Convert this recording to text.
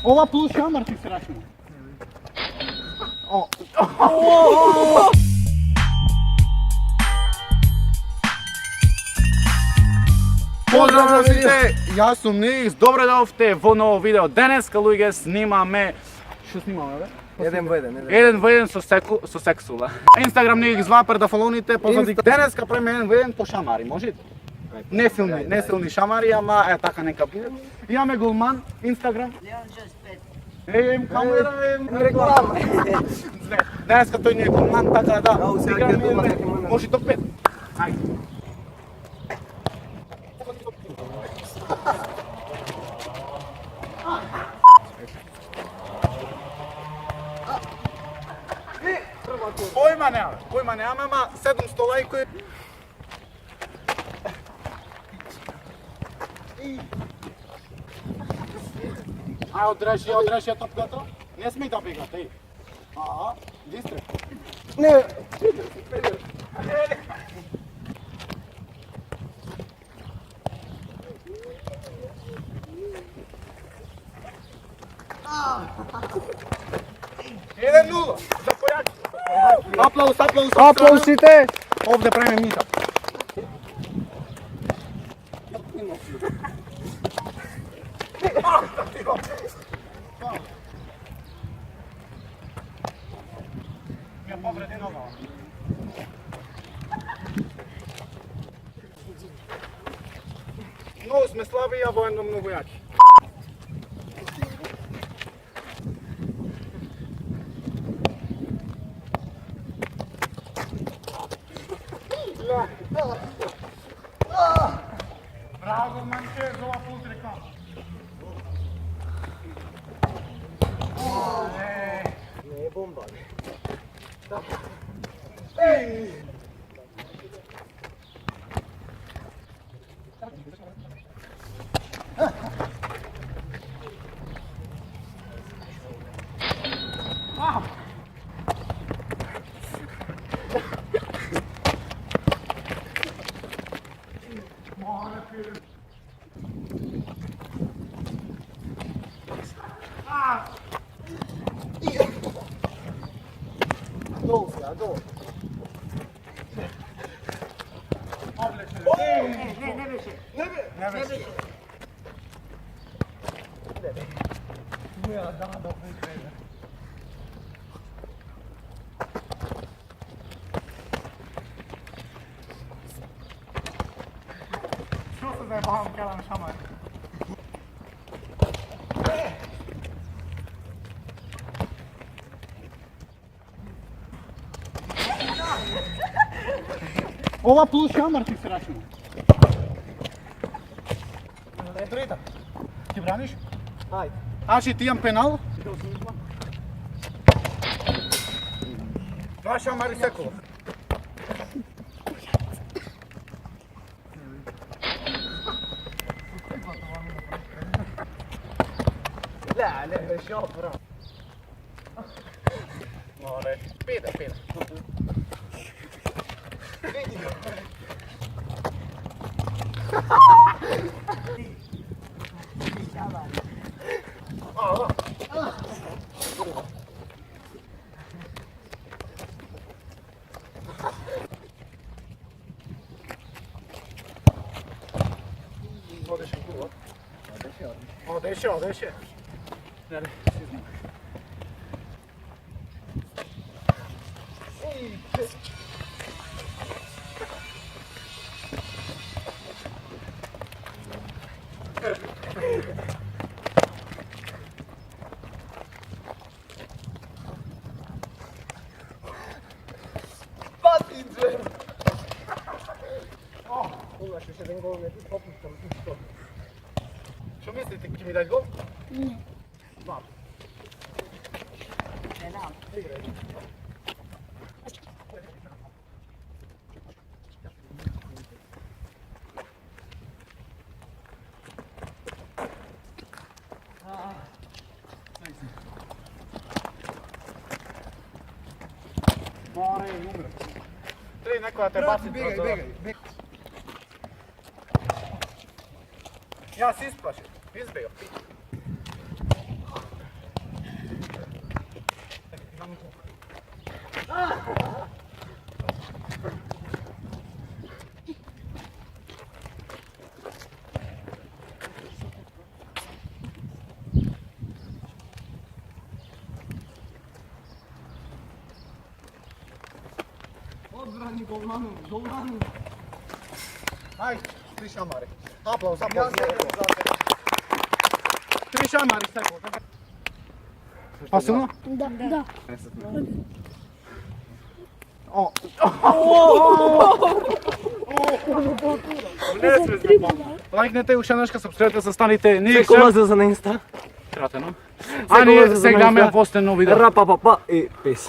Ova plus šamar ti se računa. Pozdrav svite, ja sam Nix, dobro dovte v novo video. Danes, Kaluige, snimame... Što snimame, be? 1v1 со сексула. Instagram Nix 2 per da followните, позади. Danes правим 1v1 по шамари, можете? Не силни шамари, ама е така нека биде. Имаме голман, Instagram. Ем камера, реклама. Днеска тој не е голман, така да играме, може до 5. Ајде. Pojma nemam, ама 700 лайкови. Одрежи топката. Не смей да бегате, ей. Дистре. Не. Еден нула, за порядък. Аплаусите! Овде правим мита. Ми е повреди нога. Много сме слаби, а военно много яки. Браво, манче, за ова пулс реклама. Не е бомба, бе. Ей! Долу сега, долу. Не беше. Не беше. Що се заебавам кела на шамар? Ова плюс шамар ти се рачуна. Трета. Ти браниш? Ајде. Аши, ти имам пенал? Два шамари секола. Не, шо, бра. Море, педа. Види го. Odešao. Imaš još jedan gol, ne ti popuštam. Što mislite, će mi dati gol? Ne. Dva. Ne dam. Igraj. More, umre. Tri, neko da te baci. Bigaj. Ja se isplašim, izbeo. Odbrani golmanu, golmanu. Aj, 3 šamari. Aplauz, aplauz. 3 šamari, sekund. A silno? Da. O. Лайкнете, ушанашка, субсcribete, застанете. Ние Се колазе за на инста. А ние сега гледаме после нови видео. Рапапапа и пис.